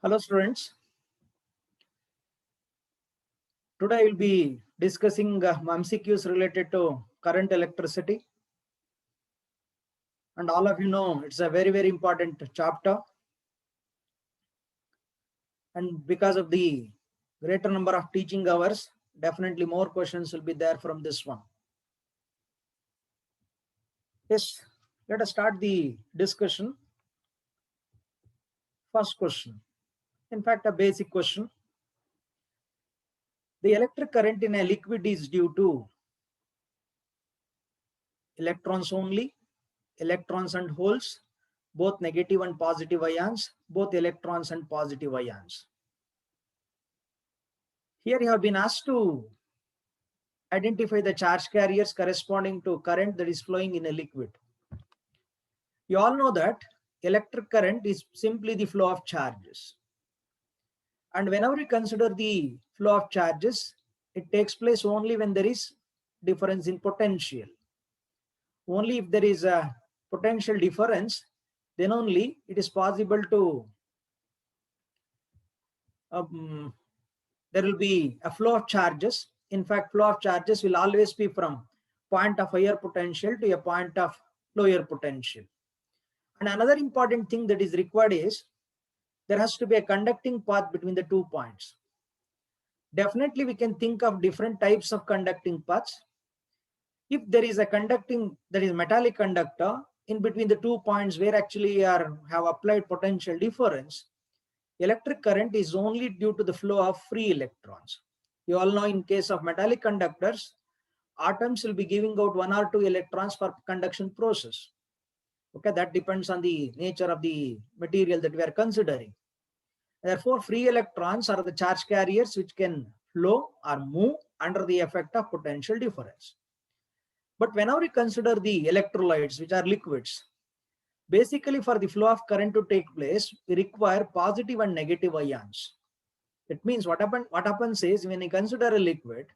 Hello students, today I will be discussing MCQs related to current electricity, and all of you know it's a very important chapter, and because of the greater number of teaching hours, definitely more questions will be there from this one. Yes, let us start the discussion. First question, in fact a basic question. The electric current in a liquid is due to electrons only, electrons and holes, both negative and positive ions, both electrons and positive ions. Here you have been asked to identify the charge carriers corresponding to current that is flowing in a liquid. You all know that electric current is simply the flow of charges. And whenever we consider the flow of charges, it takes place only when there is difference in potential. Only if there is a potential difference, then only it is possible to there will be a flow of charges. In fact, flow of charges will always be from point of higher potential to a point of lower potential. And another important thing that is required is there has to be a conducting path between the 2 points. Definitely we can think of different types of conducting paths. If there is a conducting, that is metallic conductor in between the 2 points where actually have applied potential difference, electric current is only due to the flow of free electrons. You all know in case of metallic conductors, atoms will be giving out 1 or 2 electrons for conduction process. Okay, that depends on the nature of the material that we are considering. Therefore, free electrons are the charge carriers which can flow or move under the effect of potential difference. But whenever we consider the electrolytes, which are liquids, basically for the flow of current to take place, we require positive and negative ions. That means what happens is when you consider a liquid,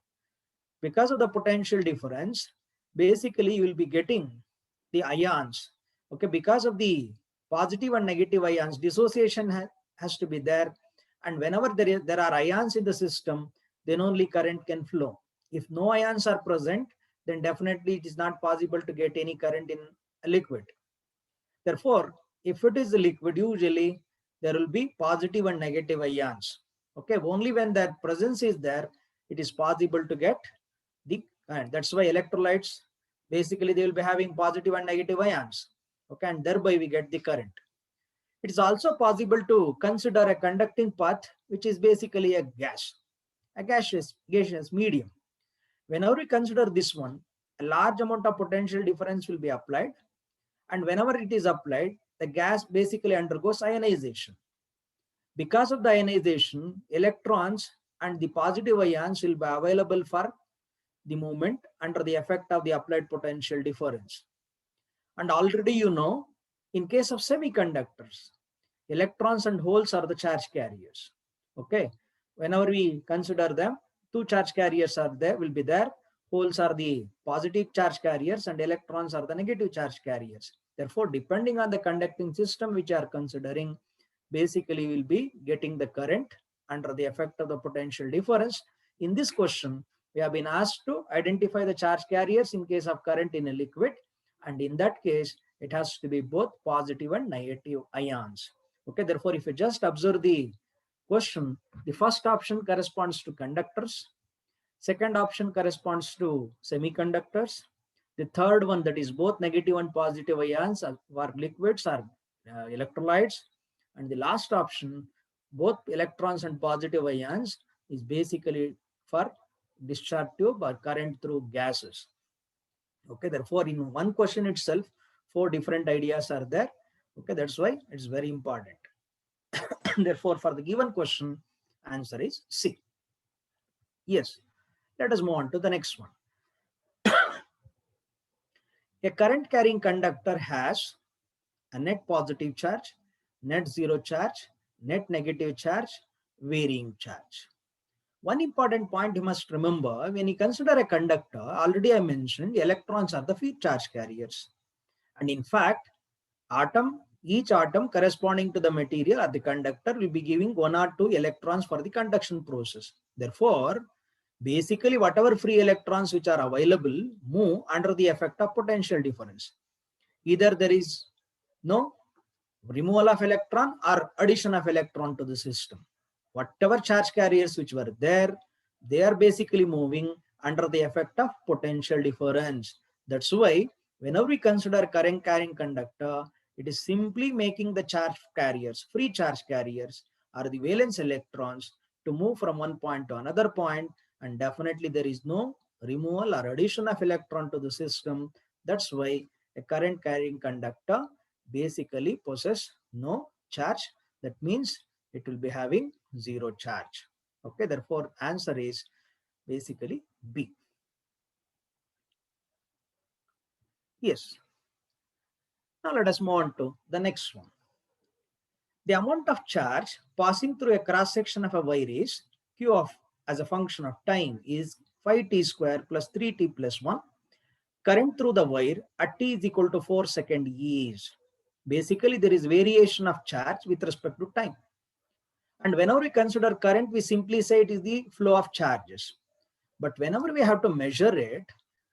because of the potential difference, basically you will be getting the ions. Okay, because of the positive and negative ions, dissociation has to be there. And whenever there are ions in the system, then only current can flow. If no ions are present, then definitely it is not possible to get any current in a liquid. Therefore, if it is a liquid, usually there will be positive and negative ions. Okay, only when that presence is there, it is possible to get the current. That's why electrolytes, basically they will be having positive and negative ions. Okay, and thereby we get the current. It is also possible to consider a conducting path, which is basically a gas, a gaseous medium. Whenever we consider this one, a large amount of potential difference will be applied. And whenever it is applied, the gas basically undergoes ionization. Because of the ionization, electrons and the positive ions will be available for the movement under the effect of the applied potential difference. And already you know, in case of semiconductors, electrons and holes are the charge carriers. Okay, whenever we consider them, 2 charge carriers are there, will be there. Holes are the positive charge carriers and electrons are the negative charge carriers. Therefore, depending on the conducting system which are considering, basically we'll be getting the current under the effect of the potential difference. In this question, we have been asked to identify the charge carriers in case of current in a liquid, and in that case, it has to be both positive and negative ions. Okay, therefore, if you just observe the question, the first option corresponds to conductors, second option corresponds to semiconductors, the third one, that is both negative and positive ions for liquids, are electrolytes, and the last option, both electrons and positive ions, is basically for discharge tube or current through gases. Okay, therefore in one question itself, 4 different ideas are there. Okay, that's why it's very important. Therefore, for the given question, answer is C. Yes, let us move on to the next one. A current carrying conductor has a net positive charge, net zero charge, net negative charge, varying charge. One important point you must remember, when you consider a conductor, already I mentioned electrons are the free charge carriers. And in fact, atom Each atom corresponding to the material or the conductor will be giving 1 or 2 electrons for the conduction process. Therefore, basically whatever free electrons which are available move under the effect of potential difference. Either there is no removal of electron or addition of electron to the system. Whatever charge carriers which were there, they are basically moving under the effect of potential difference. That's why whenever we consider current carrying conductor, it is simply making the charge carriers, free charge carriers, or the valence electrons to move from one point to another point, and definitely there is no removal or addition of electron to the system. That's why a current carrying conductor basically possess no charge. That means it will be having zero charge. Okay, therefore answer is basically B. Yes. Now let us move on to the next one. The amount of charge passing through a cross section of a wire is Q of as a function of time is 5t square plus 3t plus 1. Current through the wire at t is equal to 4 seconds is. Basically there is variation of charge with respect to time. And whenever we consider current, we simply say it is the flow of charges. But whenever we have to measure it,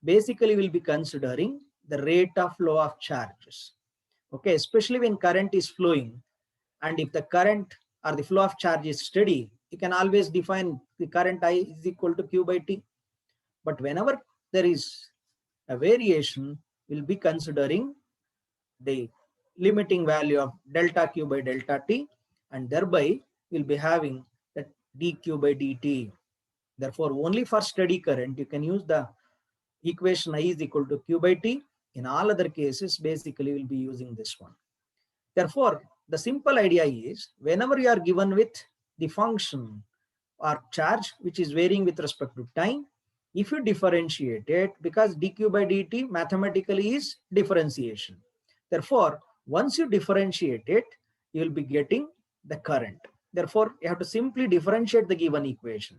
basically we'll be considering the rate of flow of charges. Okay, especially when current is flowing, and if the current or the flow of charge is steady, you can always define the current I is equal to Q by T. But whenever there is a variation, we'll be considering the limiting value of delta Q by delta T, and thereby we'll be having that dQ by dt. Therefore, only for steady current, you can use the equation I is equal to Q by T. In all other cases, basically we'll be using this one. Therefore, the simple idea is whenever you are given with the function or charge which is varying with respect to time, if you differentiate it, because dq by dt mathematically is differentiation. Therefore, once you differentiate it, you will be getting the current. Therefore, you have to simply differentiate the given equation.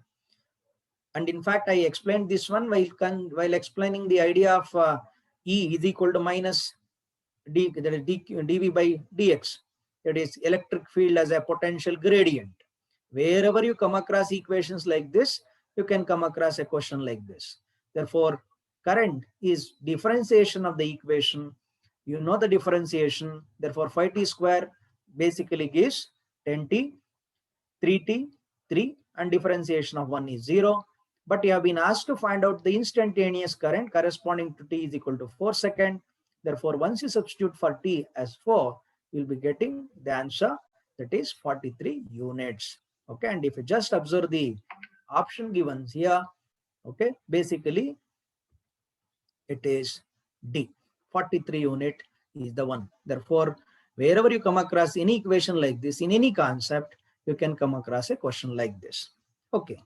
And in fact, I explained this one while explaining the idea of E is equal to minus d, that is dv by dx. That is electric field as a potential gradient. Wherever you come across equations like this, you can come across a question like this. Therefore, current is differentiation of the equation. You know the differentiation. Therefore, 5t square basically gives 10t, 3t, 3, and differentiation of 1 is 0. But you have been asked to find out the instantaneous current corresponding to t is equal to 4 seconds. Therefore, once you substitute for t as 4, you'll be getting the answer, that is 43 units. Okay, and if you just observe the option given here, okay, basically it is D. 43 unit is the one. Therefore, wherever you come across any equation like this in any concept, you can come across a question like this. Okay,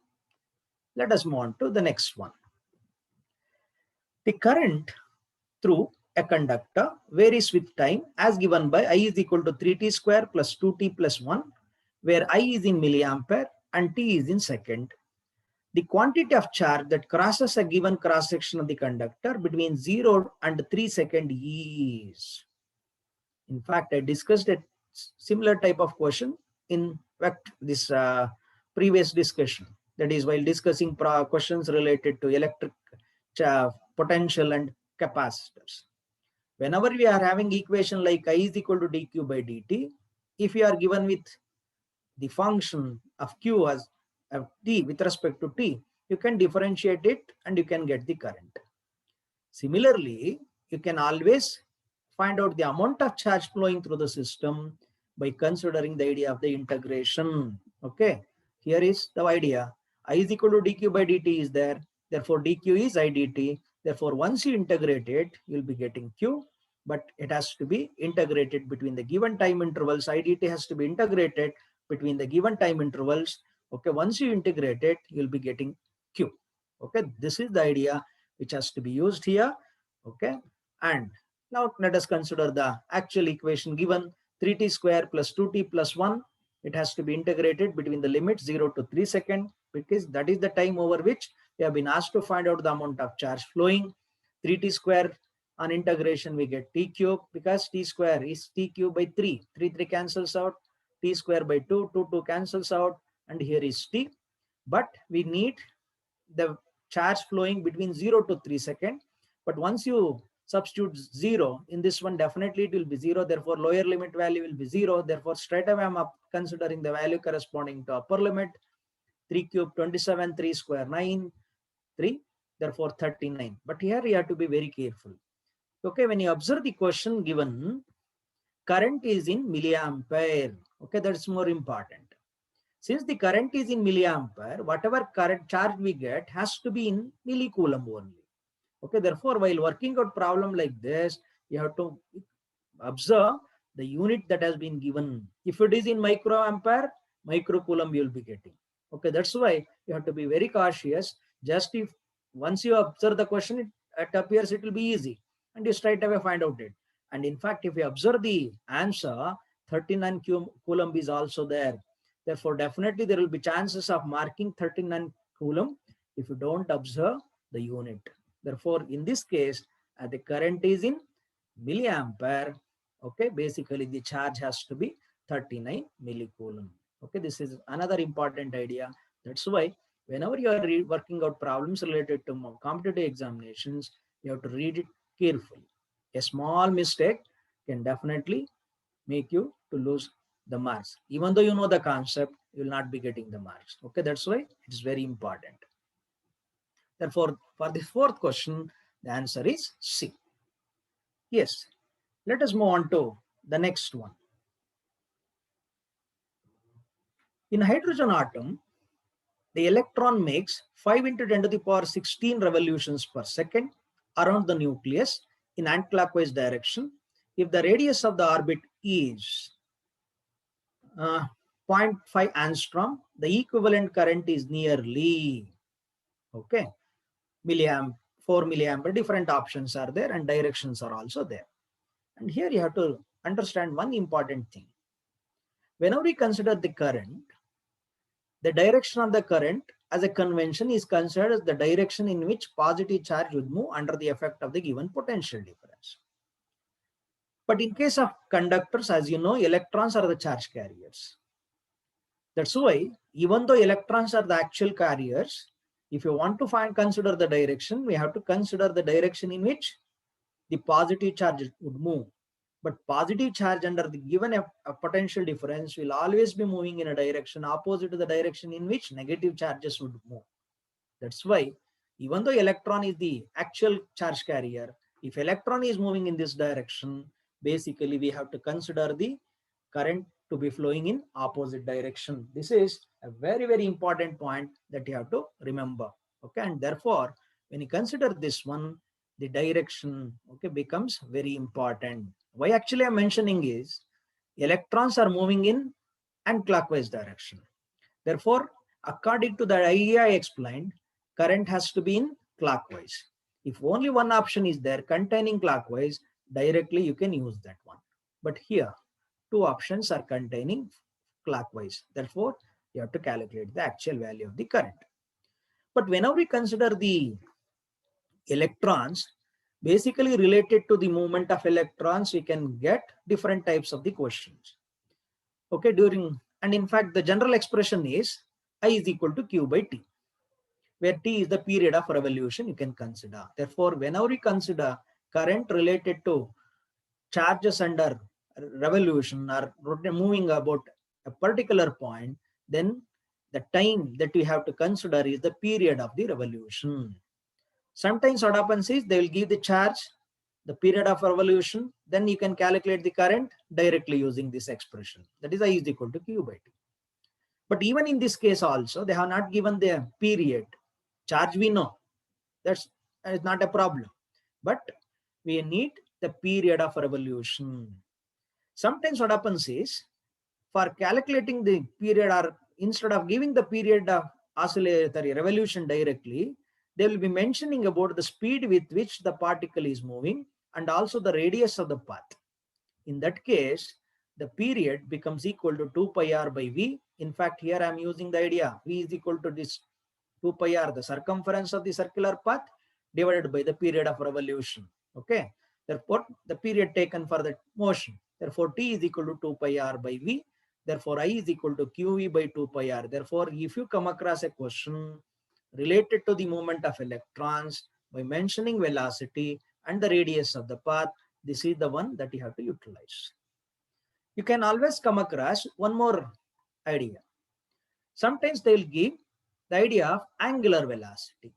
let us move on to the next one. The current through a conductor varies with time as given by I is equal to 3t square plus 2t plus 1, where I is in milliampere and t is in second. The quantity of charge that crosses a given cross section of the conductor between 0 and 3 seconds is. In fact, I discussed a similar type of question in fact this previous discussion. That is while discussing questions related to electric potential and capacitors. Whenever we are having equation like I is equal to dq by dt, if you are given with the function of q as t with respect to t, you can differentiate it and you can get the current. Similarly, you can always find out the amount of charge flowing through the system by considering the idea of the integration. Okay, here is the idea. I is equal to dq by dt is there. Therefore, dq is I dt. Therefore, once you integrate it, you'll be getting q, but it has to be integrated between the given time intervals. I dt has to be integrated between the given time intervals. Okay, once you integrate it, you'll be getting q. Okay, this is the idea which has to be used here. Okay, and now let us consider the actual equation given 3t square plus 2t plus 1. It has to be integrated between the limits 0 to 3 seconds, because that is the time over which we have been asked to find out the amount of charge flowing. 3t square On integration, we get t cube because t square is t cube by 3. 3 cancels out. T square by 2, 2 cancels out. And here is t. But we need the charge flowing between 0 to 3 seconds. But once you substitute 0, in this one, definitely it will be 0. Therefore, lower limit value will be 0. Therefore, straight away I'm considering the value corresponding to upper limit. 3 cube 27, 3 square 9, 3. Therefore, 39. But here you have to be very careful. Okay, when you observe the question given, current is in milliampere. Okay, that's more important. Since the current is in milliampere, whatever current charge we get has to be in millicoulomb only. Okay, therefore, while working out problem like this, you have to observe the unit that has been given. If it is in microampere, microcoulomb you will be getting. Okay, that's why you have to be very cautious. Just if once you observe the question, it appears it will be easy and you straight away find out it. And in fact, if you observe the answer, 39 coulomb is also there. Therefore, definitely there will be chances of marking 39 coulomb if you don't observe the unit. Therefore, in this case, the current is in milliampere. Okay, basically the charge has to be 39 millicoulomb. Okay, this is another important idea. That's why whenever you are working out problems related to competitive examinations, you have to read it carefully. A small mistake can definitely make you to lose the marks. Even though you know the concept, you will not be getting the marks. Okay, that's why it is very important. Therefore, for the fourth question, the answer is C. Yes, let us move on to the next one. In hydrogen atom, the electron makes 5 into 10 to the power 16 revolutions per second around the nucleus in anticlockwise direction. If the radius of the orbit is 0.5 angstrom, the equivalent current is nearly, okay, milliamp, 4 milliampere. Different options are there and directions are also there. And here you have to understand one important thing. Whenever we consider the current, the direction of the current as a convention is considered as the direction in which positive charge would move under the effect of the given potential difference. But in case of conductors, as you know, electrons are the charge carriers. That's why even though electrons are the actual carriers, if you want to consider the direction, we have to consider the direction in which the positive charge would move. But positive charge under the given a potential difference will always be moving in a direction opposite to the direction in which negative charges would move. That's why even though electron is the actual charge carrier, if electron is moving in this direction, basically we have to consider the current to be flowing in opposite direction. This is a very, very important point that you have to remember. Okay, and therefore, when you consider this one, the direction, okay, becomes very important. Why actually I'm mentioning is electrons are moving in anti-clockwise direction. Therefore, according to the idea I explained, current has to be in clockwise. If only one option is there containing clockwise, directly you can use that one. But here, two options are containing clockwise. Therefore, you have to calculate the actual value of the current. But whenever we consider the electrons, basically related to the movement of electrons, we can get different types of the questions. Okay, and in fact, the general expression is I is equal to Q by T, where T is the period of revolution you can consider. Therefore, whenever we consider current related to charges under revolution or moving about a particular point, then the time that we have to consider is the period of the revolution. Sometimes what happens is they will give the charge, the period of revolution, then you can calculate the current directly using this expression. That is I is equal to Q by T. But even in this case also, they have not given the period. Charge we know, that's not a problem. But we need the period of revolution. Sometimes what happens is, for calculating the period, or instead of giving the period of oscillatory revolution directly, they will be mentioning about the speed with which the particle is moving and also the radius of the path. In that case, the period becomes equal to 2 pi r by v. In fact, here I am using the idea v is equal to this 2 pi r, the circumference of the circular path, divided by the period of revolution. Okay, Therefore, the period taken for the motion. Therefore, T is equal to 2 pi r by V. Therefore, I is equal to QV by 2 pi r. Therefore, if you come across a question related to the movement of electrons by mentioning velocity and the radius of the path, this is the one that you have to utilize. You can always come across one more idea. Sometimes they will give the idea of angular velocity.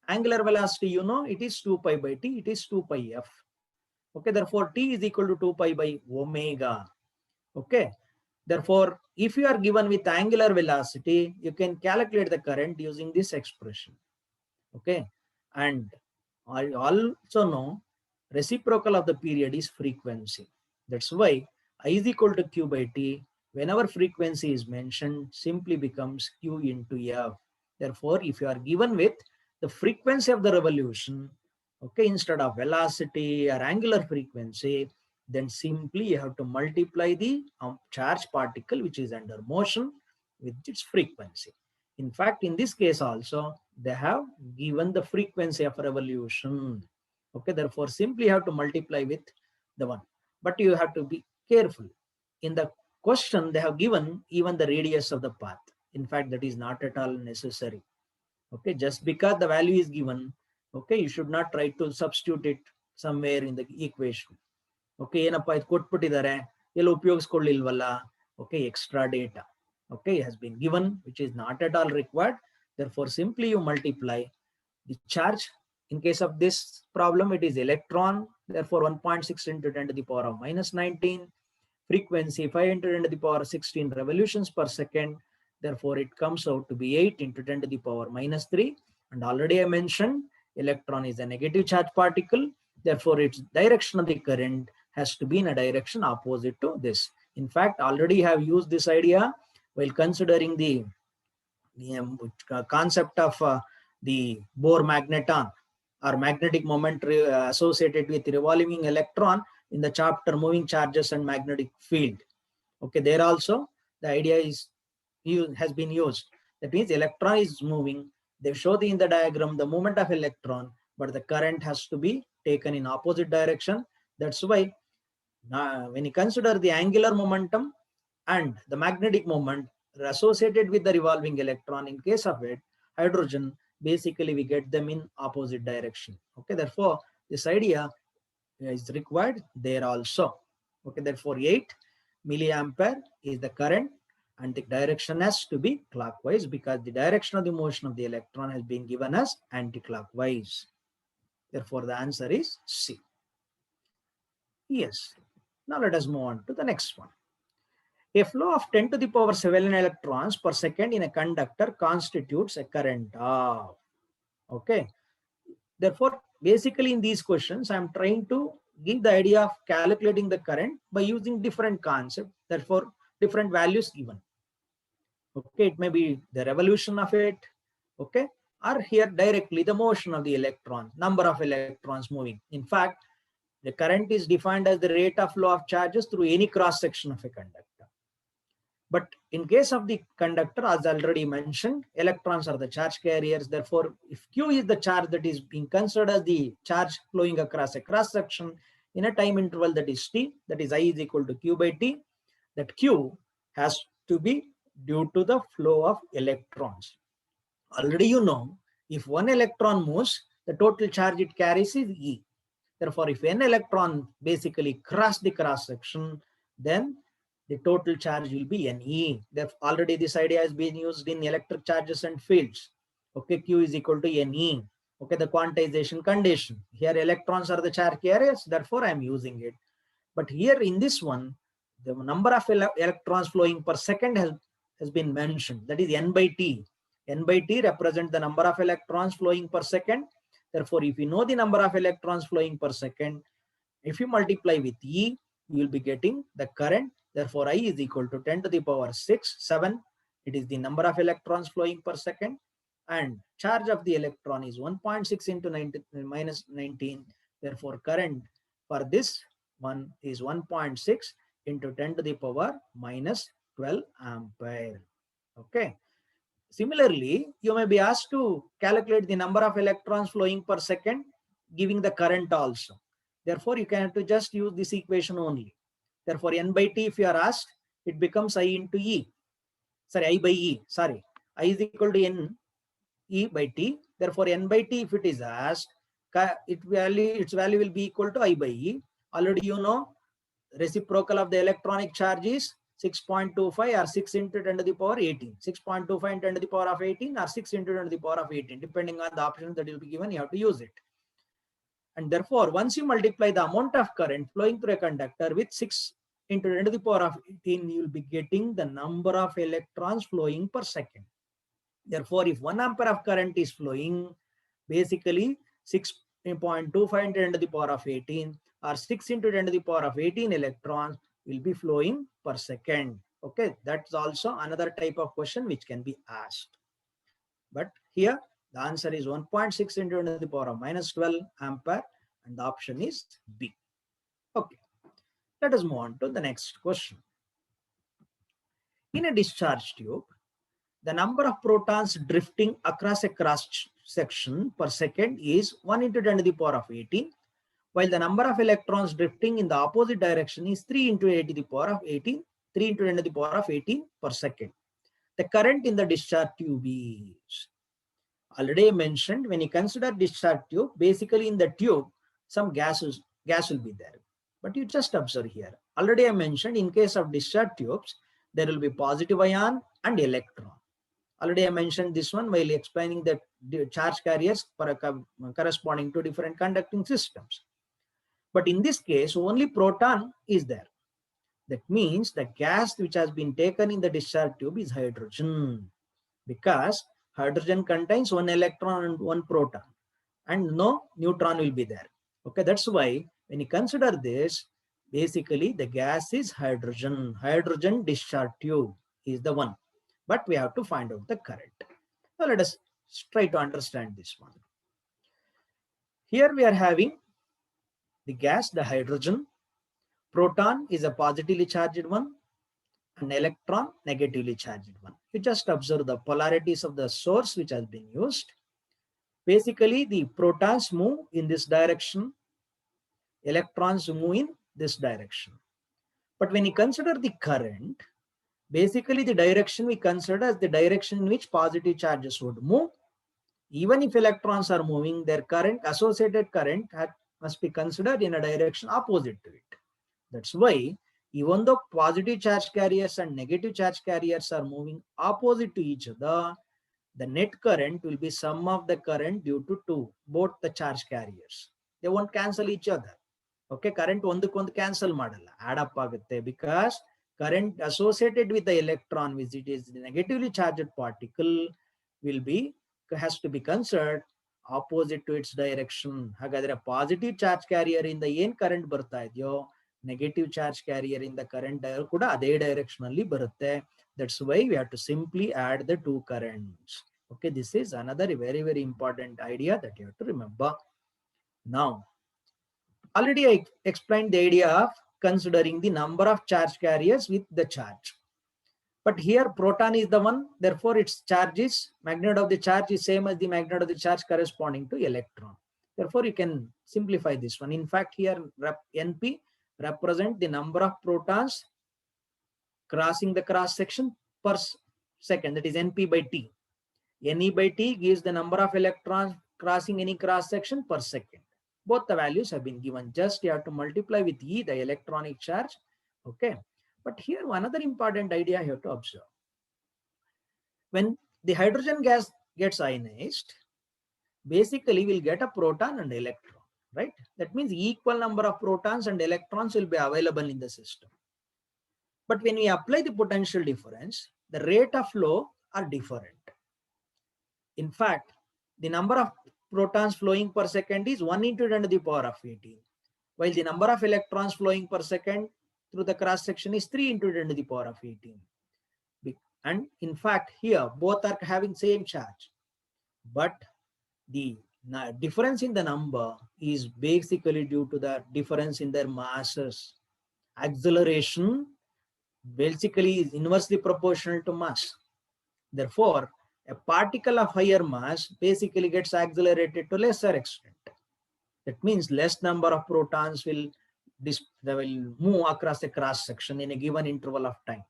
Angular velocity, you know, it is 2 pi by T, it is 2 pi F. Okay, therefore T is equal to 2 pi by omega. Okay, therefore, if you are given with angular velocity, you can calculate the current using this expression. Okay, and I also know reciprocal of the period is frequency. That's why I is equal to Q by T. Whenever frequency is mentioned, simply becomes Q into F. Therefore, if you are given with the frequency of the revolution, okay, instead of velocity or angular frequency, then simply you have to multiply the charge particle which is under motion with its frequency. In fact, in this case also, they have given the frequency of revolution. Okay, therefore, simply you have to multiply with the one. But you have to be careful. In the question, they have given even the radius of the path. In fact, that is not at all necessary. Okay, just because the value is given, okay, you should not try to substitute it somewhere in the equation. Okay, ಏನಪ್ಪ ಇದು ಕೊಟ್ಬಿಟ್ಟಿದ್ದಾರೆ ಎಲ್ಲ ಉಪಯೋಗಿಸ್ಕೊಳ್ಳಿಲ್ವಲ್ಲ. Okay, extra data, okay, has been given, which is not at all required. Therefore, simply you multiply the charge. In case of this problem, it is electron. Therefore, 1.6 into 10 to the power of minus 19. Frequency 5 into 10 to the power 16 revolutions per second. Therefore, it comes out to be 8 into 10 to the power minus 3. And already I mentioned electron is a negative charge particle. Therefore, its direction of the current has to be in a direction opposite to this. In fact, already have used this idea while considering the concept of the Bohr magneton or magnetic moment associated with revolving electron in the chapter moving charges and magnetic field. Okay, there also the idea has been used. That means electron is moving. They show in the diagram the movement of electron, but the current has to be taken in opposite direction. That's why when you consider the angular momentum and the magnetic moment associated with the revolving electron, in case of it, hydrogen, basically we get them in opposite direction. Okay, therefore, this idea is required there also. Okay, therefore 8 milliampere is the current and the direction has to be clockwise because the direction of the motion of the electron has been given as anti-clockwise. Therefore, the answer is C. Yes. Now let us move on to the next one. A flow of 10 to the power 7 electrons per second in a conductor constitutes a current of. Okay. Therefore, basically in these questions, I am trying to give the idea of calculating the current by using different concepts, therefore different values given. Okay, it may be the revolution of it, okay, or here directly the motion of the electron, number of electrons moving. In fact, the current is defined as the rate of flow of charges through any cross section of a conductor. But in case of the conductor, as already mentioned, electrons are the charge carriers. Therefore, if Q is the charge that is being considered as the charge flowing across a cross section in a time interval that is T, that is I is equal to Q by T, that Q has to be due to the flow of electrons. Already you know, if one electron moves, the total charge it carries is E. Therefore, if n electron basically cross the cross section, then the total charge will be Ne. Therefore, already this idea has been used in electric charges and fields. Okay, Q is equal to Ne. Okay, the quantization condition. Here electrons are the charge carriers, therefore I am using it. But here in this one, the number of electrons flowing per second has been mentioned. That is N by T. N by T represents the number of electrons flowing per second. Therefore, if you know the number of electrons flowing per second, if you multiply with E, you will be getting the current. Therefore, I is equal to 10 to the power 7. It is the number of electrons flowing per second. And charge of the electron is 1.6 into minus 19. Therefore, current for this one is 1.6 into 10 to the power minus 12 ampere. Okay. Similarly, you may be asked to calculate the number of electrons flowing per second, giving the current also. Therefore, you can have to just use this equation only. Therefore, n by t, if you are asked, it becomes I into E. Sorry, I by E. Sorry, I is equal to n E by t. Therefore, n by t, if it is asked, its value will be equal to I by E. Already you know, reciprocal of the electronic charge is 6.25 or 6 into 10 to the power 18. 6.25 into 10 to the power of 18 or 6 into 10 to the power of 18. Depending on the options that will be given, you have to use it. And therefore, once you multiply the amount of current flowing through a conductor with 6 into 10 to the power of 18, you will be getting the number of electrons flowing per second. Therefore, if 1 ampere of current is flowing, basically 6.25 into 10 to the power of 18 or 6 into 10 to the power of 18 electrons will be flowing per second. Okay, that's also another type of question which can be asked. But here the answer is 1.6 into 10 to the power of minus 12 ampere, and the option is B. Okay, let us move on to the next question. In a discharge tube, the number of protons drifting across a cross section per second is 1 into 10 to the power of 18, while the number of electrons drifting in the opposite direction is 3 into 8 to the power of 18, 3 into 10 to the power of 18 per second. The current in the discharge tube is, already I mentioned, when you consider discharge tube, basically in the tube, some gas will be there. But you just observe here. Already I mentioned, in case of discharge tubes, there will be positive ion and electron. Already I mentioned this one while explaining the charge carriers corresponding to different conducting systems. But in this case, only proton is there. That means the gas which has been taken in the discharge tube is hydrogen, because hydrogen contains 1 electron and 1 proton, and no neutron will be there. Okay, that's why when you consider this, basically the gas is hydrogen. Hydrogen discharge tube is the one. But we have to find out the current. So let us try to understand this one. Here we are having the gas, the hydrogen. Proton is a positively charged one, and electron negatively charged one. You just observe the polarities of the source which has been used. Basically, the protons move in this direction, electrons move in this direction. But when you consider the current, basically the direction we consider as the direction in which positive charges would move. Even if electrons are moving, their current, associated current, must be considered in a direction opposite to it. That's why even though positive charge carriers and negative charge carriers are moving opposite to each other, the net current will be sum of the current due to both the charge carriers. They won't cancel each other. Okay, current ondukondu cancel madalla, add up agutte, because current associated with the electron, which it is the negatively charged particle, has to be considered opposite to its direction. Hagadre positive charge carrier in the ಏನು current ಬರ್ತಾ ಇದೆಯೋ, negative charge carrier in the current ಕೂಡ ಅದೇ direction ಅಲ್ಲಿ ಬರುತ್ತೆ. That's why we have to simply add the two currents. Okay, this is another very, very important idea that you have to remember. Now, already I explained the idea of considering the number of charge carriers with the charge. But here proton is the one, therefore its charge is, magnet of the charge is same as the magnet of the charge corresponding to electron. Therefore, you can simplify this one. In fact, here NP represent the number of protons crossing the cross section per second, that is NP by T. NE by T gives the number of electrons crossing any cross section per second. Both the values have been given. Just you have to multiply with E, the electronic charge. Okay. But here another important idea you have to observe. When the hydrogen gas gets ionized, basically we'll get a proton and electron, right? That means equal number of protons and electrons will be available in the system. But when we apply the potential difference, the rate of flow are different. In fact, the number of protons flowing per second is 1 into 10 to the power of 18, while the number of electrons flowing per second through the cross section is 3 into 10 to the power of 18. And in fact, here both are having same charge, but the difference in the number is basically due to the difference in their masses. Acceleration basically is inversely proportional to mass. Therefore, a particle of higher mass basically gets accelerated to lesser extent. That means less number of protons will move across the cross section in a given interval of time.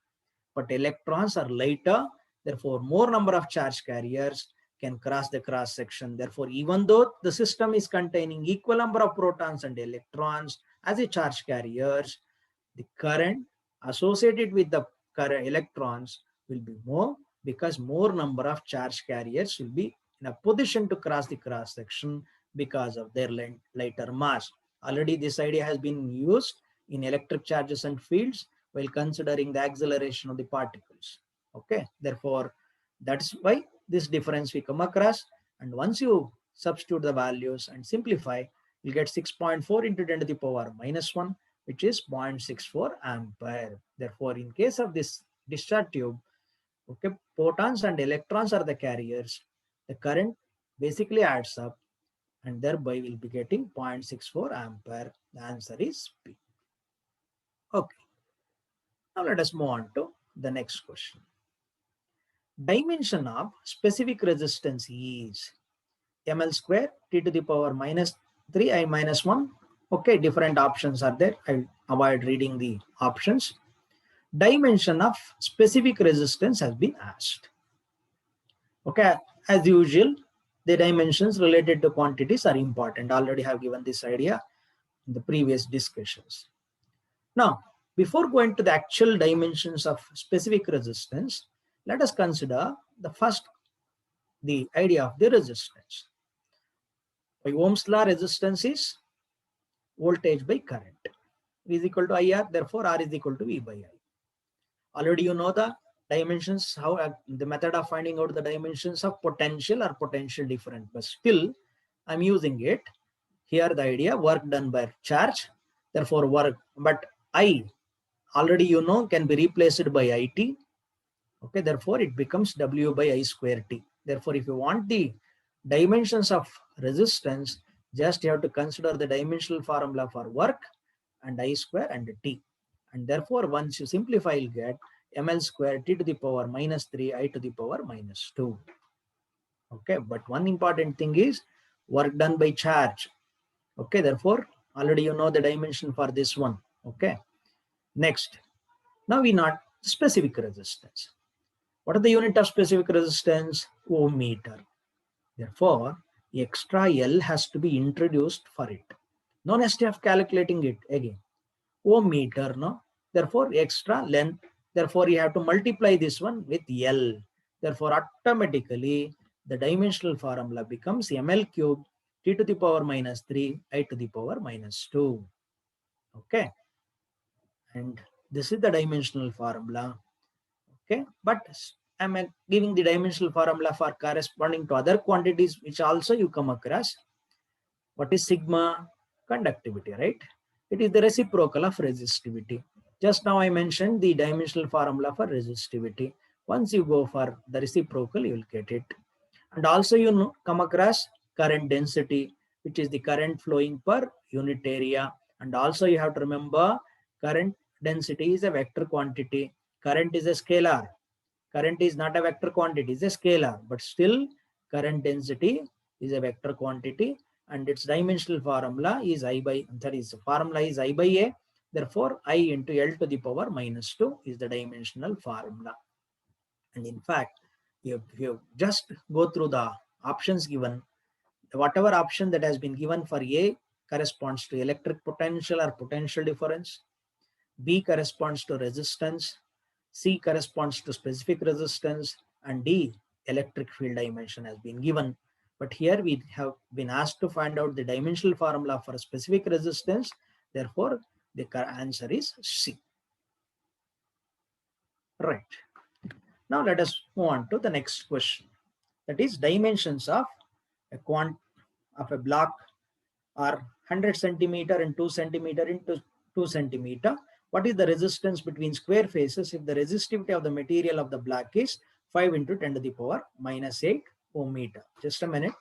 But electrons are lighter, therefore more number of charge carriers can cross the cross section. Therefore, even though the system is containing equal number of protons and electrons as a charge carriers, the current associated with the current electrons will be more, because more number of charge carriers will be in a position to cross the cross section because of their lighter mass. Already this idea has been used in electric charges and fields while considering the acceleration of the particles. Okay, therefore that's why this difference we come across, and once you substitute the values and simplify, you'll get 6.4 into 10 to the power minus 1, which is 0.64 ampere. Therefore, in case of this discharge tube, okay, protons and electrons are the carriers. The current basically adds up, and thereby we'll be getting 0.64 ampere. The answer is P. Okay. Now let us move on to the next question. Dimension of specific resistance is ml square t to the power minus 3 I minus 1. Okay, different options are there. I'll avoid reading the options. Dimension of specific resistance has been asked. Okay, as usual, the dimensions related to quantities are important. Already have given this idea in the previous discussions. Now, before going to the actual dimensions of specific resistance, let us consider the idea of the resistance. By Ohm's law, resistance is voltage by current. V is equal to IR, therefore R is equal to V by I. Already you know the dimensions, how the method of finding out the dimensions of potential or potential different, but still I'm using it. Here the idea, work done by charge, therefore work, but I already you know can be replaced by IT. Okay, therefore it becomes W by I square T. Therefore, if you want the dimensions of resistance, just you have to consider the dimensional formula for work and I square and T. And therefore, once you simplify, you'll get ml square T to the power minus 3 I to the power minus 2. Okay, but one important thing is work done by charge. Okay, therefore, already you know the dimension for this one. Okay, next. Now we know specific resistance. What are the unit of specific resistance? Ohm meter. Therefore, extra L has to be introduced for it. No necessity of calculating it again. Ohm meter, no? Therefore, extra length. Therefore, you have to multiply this one with L. Therefore, automatically, the dimensional formula becomes ml cube t to the power minus 3 I to the power minus 2. Okay. And this is the dimensional formula. Okay, but I'm giving the dimensional formula for corresponding to other quantities which also you come across. What is sigma? Conductivity, right? It is the reciprocal of resistivity. Just now I mentioned the dimensional formula for resistivity. Once you go for the reciprocal, you will get it. And also you know, come across current density, which is the current flowing per unit area. And also you have to remember current density is a vector quantity. Current is a scalar. Current is not a vector quantity, it's a scalar, but still current density is a vector quantity, and its dimensional formula is I by, that is, formula is I by A. Therefore, I into L to the power minus 2 is the dimensional formula. And in fact, if you just go through the options given, whatever option that has been given for A corresponds to electric potential or potential difference, B corresponds to resistance, C corresponds to specific resistance, and D, electric field dimension has been given. But here we have been asked to find out the dimensional formula for specific resistance. Therefore, the answer is C. Right. Now let us move on to the next question. That is dimensions of a block are 100 centimeter and 2 centimeter into 2 centimeter. What is the resistance between square faces if the resistivity of the material of the block is 5 into 10 to the power minus 8 ohm meter? Just a minute.